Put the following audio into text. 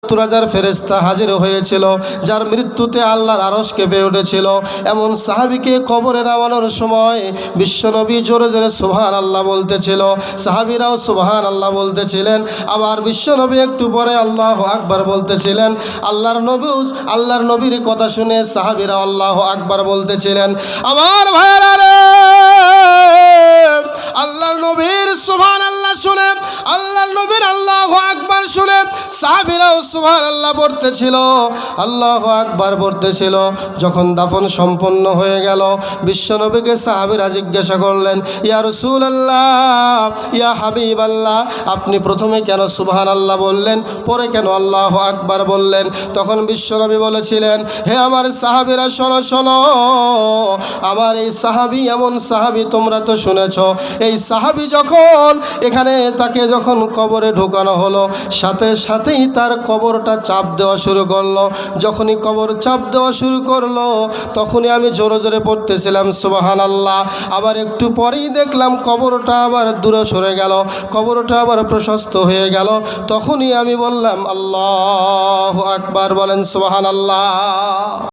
70,000 ফেরেশতা হাজির হয়েছিল, যার মৃত্যুতে আল্লাহর আরশ কেঁপে উঠেছিল। এমন সাহাবীকে কবরে নামানোর সময় বিশ্বনবী জোরে জোরে সুবহানাল্লাহ বলতেছিল, সাহাবীরাও সুবহানাল্লাহ বলতেছিলেন। আবার বিশ্বনবী একটু পরে আল্লাহু আকবার বলতেছিলেন। আল্লাহর নবীর কথা শুনে সাহাবীরা আল্লাহু আকবার বলতেছিলেন। আমার ভাইরা রে, আল্লাহর নবীর সুবহানাল্লাহ শুনে, আল্লাহর নবীর আল্লাহু আকবার শুনে সাহাবীরাও সুবহানাল্লাহ পড়তেছিল, আল্লাহু আকবার পড়তেছিল। যখন দাফন সম্পন্ন হয়ে গেল, বিশ্বনবীকে সাহাবীরা জিজ্ঞাসা করলেন, ইয়া রাসূলুল্লাহ, ইয়া হাবিবাল্লাহ, আপনি প্রথমে কেন সুবহানাল্লাহ বললেন, পরে কেন আল্লাহু আকবার বললেন? তখন বিশ্বনবী বলেছিলেন, হে আমার সাহাবীরা, শোনো শোনো, আমার এই সাহাবী এমন সাহাবী, তোমরা তো শুনেছ, এই সাহাবী যখন এখানে তাকে যখন কবরে ঢোকানো হলো, সাথে সাথেই তার কবরটা চাপ দেওয়া শুরু করলো। যখনই কবর চাপ দেওয়া শুরু করলো, তখনই আমি জোরে জোরে পড়তেছিলাম সুবহানাল্লাহ। আবার একটু পরেই দেখলাম কবরটা আবার দূরে সরে গেল, কবরটা আবার প্রশস্ত হয়ে গেল। তখনই আমি বললাম আল্লাহু আকবার, বলেন সুবহানাল্লাহ।